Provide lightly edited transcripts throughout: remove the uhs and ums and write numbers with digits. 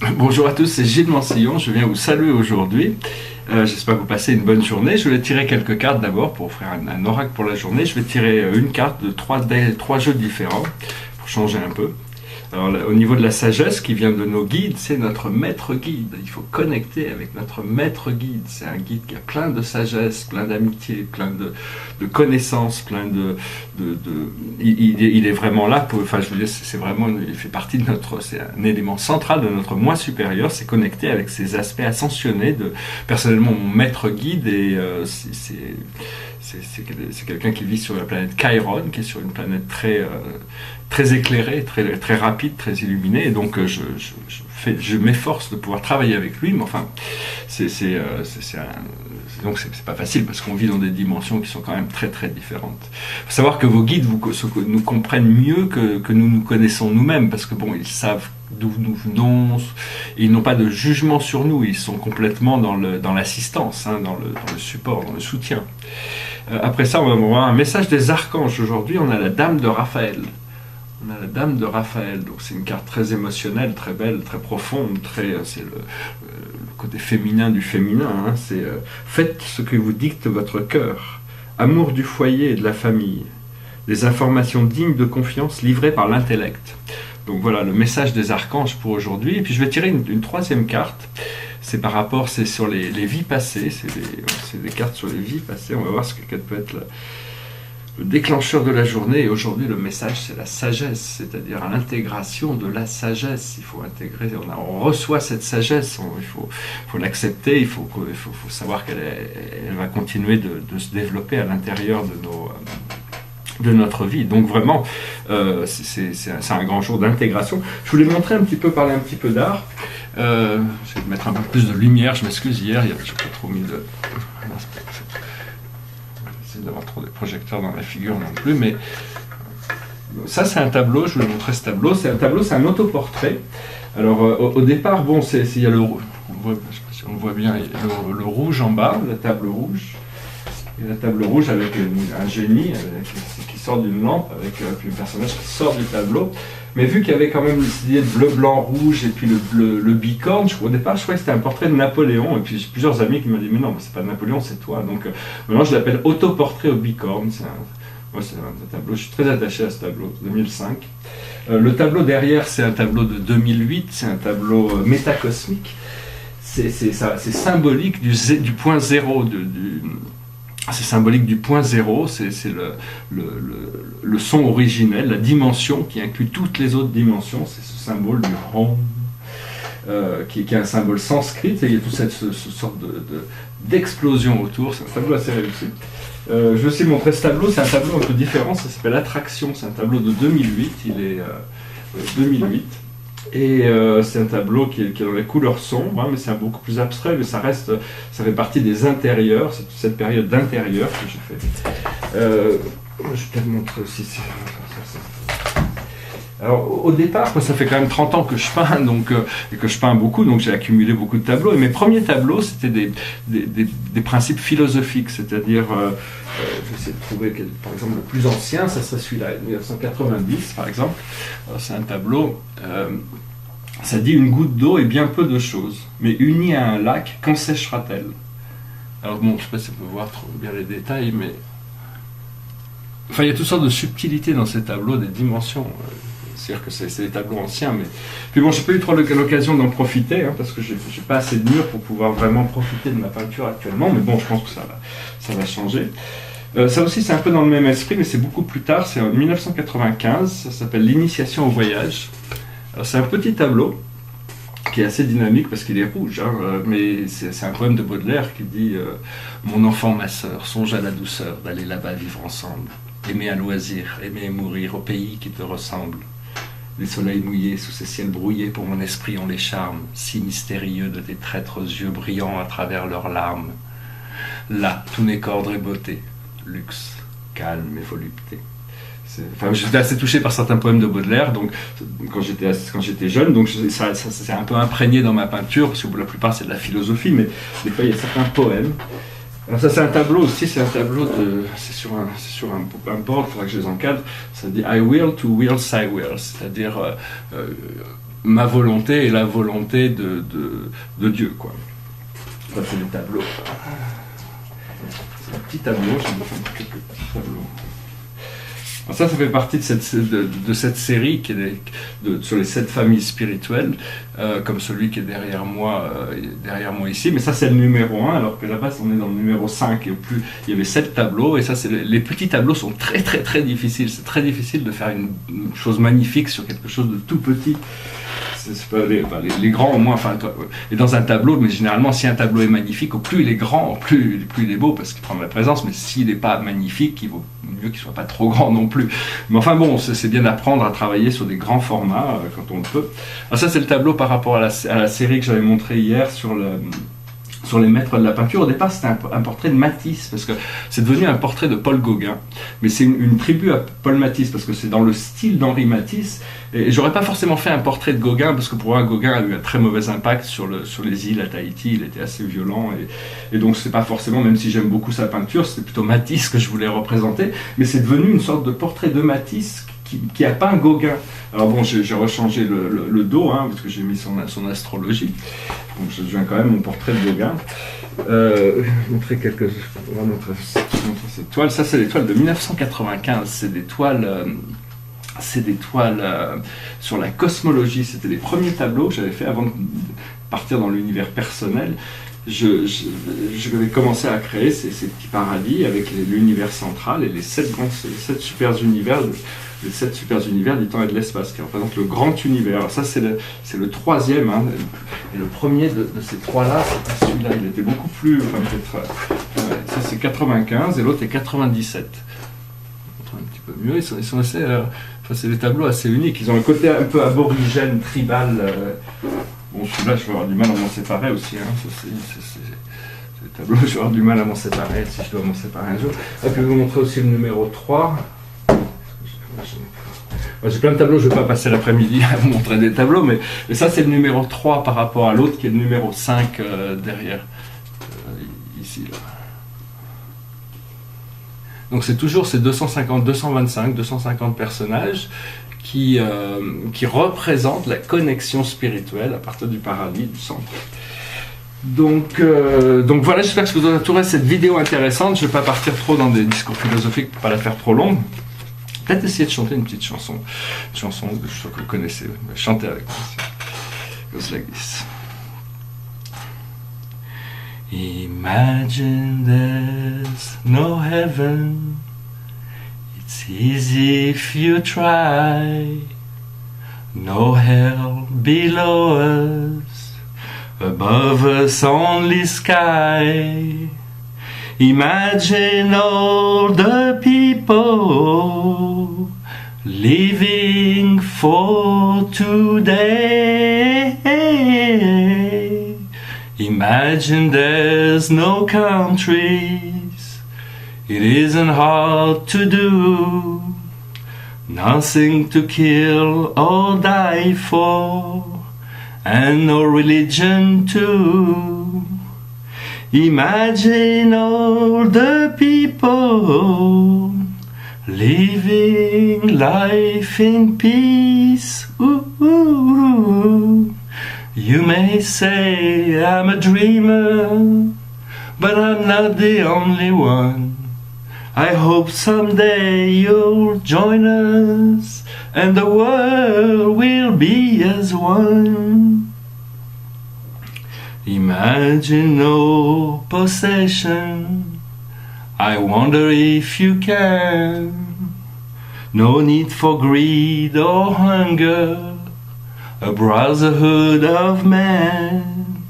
Bonjour à tous, c'est Gilles Mansillon, je viens vous saluer aujourd'hui. J'espère que vous passez une bonne journée. Je voulais tirer quelques cartes d'abord pour faire un oracle pour la journée. Je vais tirer une carte de trois jeux différents pour changer un peu. Alors, au niveau de la sagesse qui vient de nos guides, c'est notre maître guide. Il faut connecter avec notre maître guide. C'est un guide qui a plein de sagesse, plein d'amitié, plein de connaissances, il est vraiment là pour, enfin je veux dire, c'est vraiment, il fait partie de c'est un élément central de notre moi supérieur, c'est connecter avec ces aspects ascensionnés personnellement mon maître guide c'est quelqu'un qui vit sur la planète Chiron, qui est sur une planète très éclairée, très rapide, très illuminée, et donc je m'efforce de pouvoir travailler avec lui, mais enfin, donc c'est pas facile parce qu'on vit dans des dimensions qui sont quand même très différentes. Il faut savoir que vos guides nous comprennent mieux que nous connaissons nous-mêmes, parce que bon, ils savent d'où nous venons, et ils n'ont pas de jugement sur nous, ils sont complètement dans l'assistance, hein, dans le support, dans le soutien. Après ça, on va voir un message des archanges. Aujourd'hui, on a la Dame de Raphaël. On a la Dame de Raphaël, donc c'est une carte très émotionnelle, très belle, très profonde, c'est le côté féminin du féminin, hein, faites ce que vous dicte votre cœur, amour du foyer et de la famille, des informations dignes de confiance livrées par l'intellect. Donc voilà le message des archanges pour aujourd'hui. Et puis je vais tirer une troisième carte. C'est sur les vies passées. C'est des cartes sur les vies passées. On va voir quel peut être le déclencheur de la journée. Et aujourd'hui, le message, c'est la sagesse, c'est-à-dire l'intégration de la sagesse. Il faut intégrer, on reçoit cette sagesse, il faut l'accepter, il faut savoir qu'elle va continuer de se développer à l'intérieur de notre vie. Donc vraiment, c'est un grand jour d'intégration. Je voulais montrer parler un petit peu d'art. Je vais mettre un peu plus de lumière, je m'excuse, hier, je n'ai pas trop mis de... J'essaie d'avoir trop de projecteurs dans la figure non plus, mais ça c'est un tableau, je vais vous montrer ce tableau. C'est un autoportrait. Alors au départ, bon, il y a je sais pas si on le voit bien, il y a le rouge en bas, la table rouge. Et la table rouge avec un génie qui sort d'une lampe, avec un personnage qui sort du tableau. Mais vu qu'il y avait quand même l'idée de bleu, blanc, rouge, et puis le bicorne, au départ je croyais que c'était un portrait de Napoléon, et puis j'ai plusieurs amis qui m'ont dit mais non, c'est pas Napoléon, c'est toi. Donc maintenant je l'appelle autoportrait au bicorne. C'est un tableau, je suis très attaché à ce tableau, 2005. Le tableau derrière, c'est un tableau de 2008, c'est un tableau métacosmique. C'est symbolique du point zéro, c'est symbolique du point zéro, c'est le son originel, la dimension qui inclut toutes les autres dimensions, c'est ce symbole du Om, qui est un symbole sanskrit, et il y a toute cette sorte d'explosion autour, c'est un tableau assez réussi. Je vais aussi montrer ce tableau, c'est un tableau un peu différent, ça s'appelle Attraction, c'est un tableau de 2008, il est 2008. Et c'est un tableau qui est dans les couleurs sombres, hein, mais c'est beaucoup plus abstrait, mais ça fait partie des intérieurs, c'est toute cette période d'intérieur que j'ai fait. Je vais peut-être montrer aussi. Alors au départ, ça fait quand même 30 ans que je peins, et que je peins beaucoup, donc j'ai accumulé beaucoup de tableaux. Et mes premiers tableaux, c'était des principes philosophiques, c'est-à-dire, je vais essayer de trouver, par exemple, le plus ancien, ça serait celui-là, 1990 par exemple. C'est un tableau, ça dit une goutte d'eau et bien peu de choses, mais unie à un lac, qu'en séchera-t-elle? Alors bon, je ne sais pas si on peut voir trop bien les détails, mais... Enfin, il y a toutes sortes de subtilités dans ces tableaux, des dimensions. C'est-à-dire que c'est des tableaux anciens, mais... Puis bon, je n'ai pas eu trop l'occasion d'en profiter, hein, parce que je n'ai pas assez de murs pour pouvoir vraiment profiter de ma peinture actuellement, mais bon, je pense que ça va changer. Ça aussi, c'est un peu dans le même esprit, mais c'est beaucoup plus tard, c'est en 1995, ça s'appelle L'initiation au voyage. Alors, c'est un petit tableau qui est assez dynamique parce qu'il est rouge, hein, mais c'est un poème de Baudelaire qui dit mon enfant, ma sœur, songe à la douceur d'aller là-bas vivre ensemble, aimer à loisir, aimer et mourir au pays qui te ressemble. Les soleils mouillés sous ces ciels brouillés, pour mon esprit ont les charmes si mystérieux de tes traîtres yeux brillants à travers leurs larmes. Là, tout n'est qu'ordre et beauté, luxe, calme et volupté. J'étais assez touché par certains poèmes de Baudelaire, donc quand j'étais jeune, donc ça s'est un peu imprégné dans ma peinture, parce que pour la plupart c'est de la philosophie, mais des fois il y a certains poèmes. Alors ça c'est un tableau aussi, c'est sur un board, il faudra que je les encadre, ça dit I will to will, I will, c'est-à-dire ma volonté et la volonté de Dieu, quoi. Ça, c'est les tableaux. C'est un petit tableau, j'ai quelques petits tableaux. Alors ça fait partie de cette série qui est sur les 7 familles spirituelles, comme celui qui est derrière moi ici. Mais ça, c'est le numéro 1, alors que là-bas, on est dans le numéro 5. Et plus, il y avait 7 tableaux, et ça, les petits tableaux sont très, très, très difficiles. C'est très difficile de faire une chose magnifique sur quelque chose de tout petit. C'est pas les grands, au moins, enfin, et dans un tableau, mais généralement, si un tableau est magnifique, au plus il est grand, plus il est beau, parce qu'il prend de la présence, mais s'il n'est pas magnifique, il vaut mieux qu'il soit pas trop grand non plus. Mais enfin bon, c'est bien d'apprendre à travailler sur des grands formats, quand on le peut. Alors ça, c'est le tableau par rapport à la série que j'avais montré hier sur les maîtres de la peinture. Au départ, c'était un portrait de Matisse, parce que c'est devenu un portrait de Paul Gauguin. Mais c'est une tribu à Paul Matisse, parce que c'est dans le style d'Henri Matisse. Et j'aurais pas forcément fait un portrait de Gauguin, parce que pour moi, Gauguin a eu un très mauvais impact sur les îles à Tahiti. Il était assez violent. Et donc, c'est pas forcément, même si j'aime beaucoup sa peinture, c'était plutôt Matisse que je voulais représenter. Mais c'est devenu une sorte de portrait de Matisse qui a peint Gauguin. Alors bon, j'ai rechangé le dos, hein, parce que j'ai mis son astrologie. Donc je viens quand même mon portrait de Gauguin. On va montrer cette toile. Ça, c'est des toiles de 1995. C'est des toiles sur la cosmologie. C'était les premiers tableaux que j'avais fait avant de partir dans l'univers personnel. Je vais commencer à créer ces petits paradis avec l'univers central et les 7 super univers. Les 7 super univers du temps et de l'espace, qui représentent le grand univers. Alors ça, c'est le 3e, hein, et le premier de ces 3-là, c'est pas celui-là, il était beaucoup plus... Enfin, ça, c'est 95, et l'autre est 97. Un petit peu mieux, ils sont assez... enfin, c'est des tableaux assez uniques, ils ont un côté un peu aborigène, tribal. Bon, celui-là, je vais avoir du mal à m'en séparer aussi, hein, c'est des tableaux, je vais avoir du mal à m'en séparer, si je dois m'en séparer un jour. Et puis, je vais vous montrer aussi le numéro 3. J'ai plein de tableaux, je ne vais pas passer l'après-midi à vous montrer des tableaux, mais ça, c'est le numéro 3 par rapport à l'autre qui est le numéro 5 derrière, ici. Là. Donc c'est toujours ces 250, 225, 250 personnages qui représentent la connexion spirituelle à partir du paradis, du centre. Donc voilà, j'espère que vous aurez trouvé cette vidéo intéressante. Je ne vais pas partir trop dans des discours philosophiques pour ne pas la faire trop longue. Peut-être essayer de chanter une petite chanson. Une chanson que vous connaissez. Chantez avec moi. It goes like this. Imagine there's no heaven. It's easy if you try. No hell below us. Above us only sky. Imagine all the people living for today. Imagine there's no countries. It isn't hard to do. Nothing to kill or die for, and no religion too. Imagine all the people living life in peace. Ooh, ooh, ooh. You may say I'm a dreamer, but I'm not the only one. I hope someday you'll join us, and the world will be as one. Imagine no possession. I wonder if you can. No need for greed or hunger. A brotherhood of man.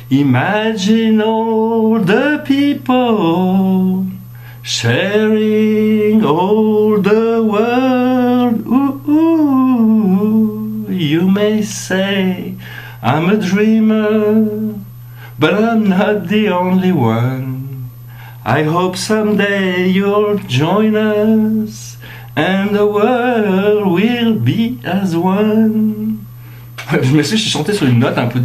Imagine all the people sharing all the world. Ooh, ooh. You may say I'm a dreamer, but I'm not the only one. I hope someday you'll join us, and the world will be as one. Je m'excuse, j'ai chanté sur une note un peu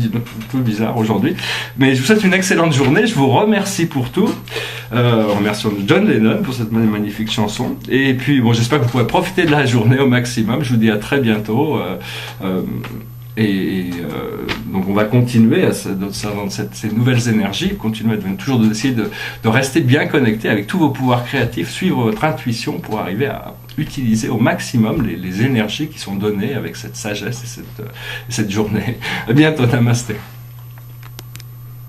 bizarre aujourd'hui, mais je vous souhaite une excellente journée, je vous remercie pour tout, remercions John Lennon pour cette magnifique chanson, et puis bon, j'espère que vous pourrez profiter de la journée au maximum, je vous dis à très bientôt, Donc on va continuer dans ces nouvelles énergies, continuer toujours d'essayer de rester bien connecté avec tous vos pouvoirs créatifs, suivre votre intuition pour arriver à utiliser au maximum les énergies qui sont données avec cette sagesse et cette journée. À bientôt, namasté.